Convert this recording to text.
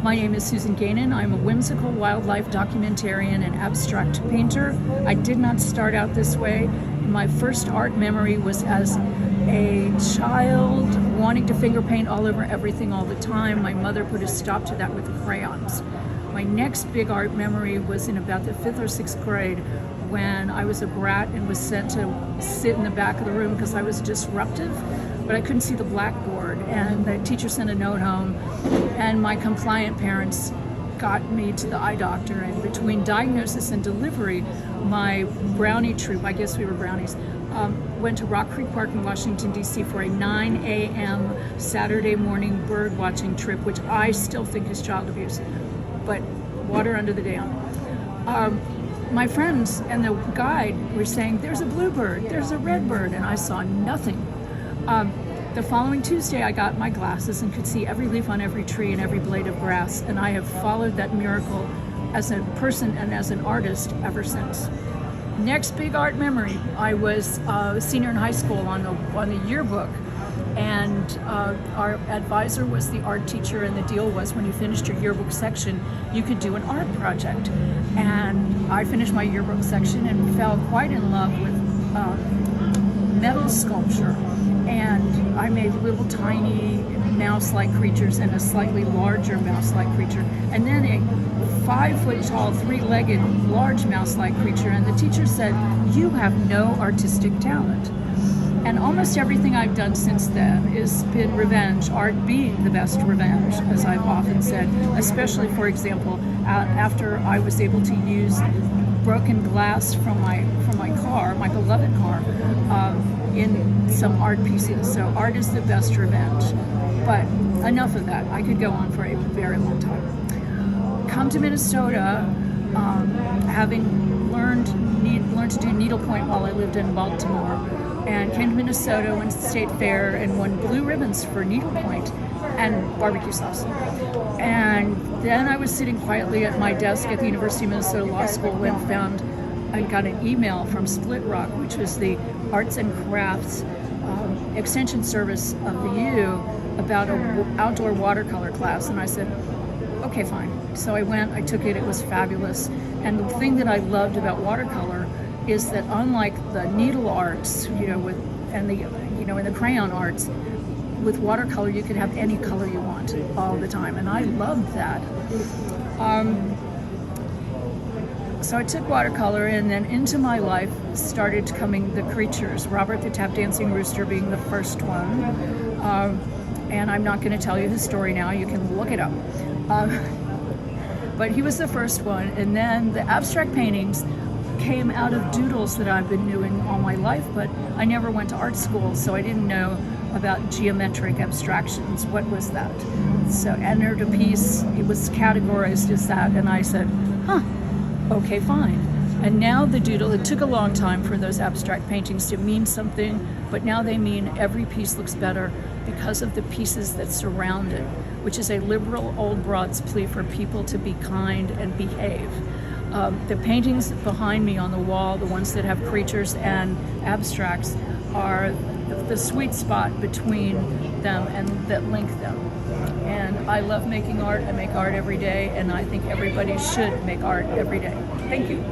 My name is Susan Gainen. I'm a whimsical wildlife documentarian and abstract painter. I did not start out this way. My first art memory was as a child wanting to finger paint all over everything all the time. My mother put a stop to that with crayons. My next big art memory was in about the 5th or 6th grade when I was a brat and was sent to sit in the back of the room because I was disruptive, but I couldn't see the blackboard, and the teacher sent a note home, and my compliant parents got me to the eye doctor, and between diagnosis and delivery, my brownie troop, I guess we were brownies, went to Rock Creek Park in Washington, D.C. for a 9 a.m. Saturday morning bird watching trip, which I still think is child abuse, but water under the dam. My friends and the guide were saying, there's a bluebird, there's a redbird, and I saw nothing. The following Tuesday, I got my glasses and could see every leaf on every tree and every blade of grass, and I have followed that miracle as a person and as an artist ever since. Next big art memory, I was a senior in high school on the yearbook, and our advisor was the art teacher, and the deal was when you finished your yearbook section, you could do an art project. And I finished my yearbook section and fell quite in love with metal sculpture. And I made little tiny mouse-like creatures and a slightly larger mouse-like creature, and then a 5-foot-tall, 3-legged, large mouse-like creature. And the teacher said, "You have no artistic talent." And almost everything I've done since then has been revenge, art being the best revenge, as I've often said, especially, for example, after I was able to use broken glass from my car, my beloved car, in some art pieces. So art is the best revenge. But enough of that. I could go on for a very long time. Come to Minnesota, having learned to do needlepoint while I lived in Baltimore, and came to Minnesota, went to the state fair, and won blue ribbons for needlepoint and barbecue sauce. And then I was sitting quietly at my desk at the University of Minnesota Law School and I got an email from Split Rock, which was the arts and crafts extension service of the U, about an outdoor watercolor class. And I said, okay, fine. So I went, I took it, it was fabulous. And the thing that I loved about watercolor is that unlike the needle arts, and the crayon arts, with watercolor you can have any color you want all the time, and I loved that. So I took watercolor, and then into my life started coming the creatures, Robert the Tap Dancing Rooster being the first one. And I'm not going to tell you his story now, you can look it up. But he was the first one, and then the abstract paintings came out of doodles that I've been doing all my life, but I never went to art school, so I didn't know about geometric abstractions. What was that? So entered a piece, it was categorized as that, and I said, okay, fine. And now the doodle, it took a long time for those abstract paintings to mean something, but now they mean every piece looks better because of the pieces that surround it, which is a liberal old broad's plea for people to be kind and behave. The paintings behind me on the wall, the ones that have creatures and abstracts, are the sweet spot between them and that link them. And I love making art. I make art every day, and I think everybody should make art every day. Thank you.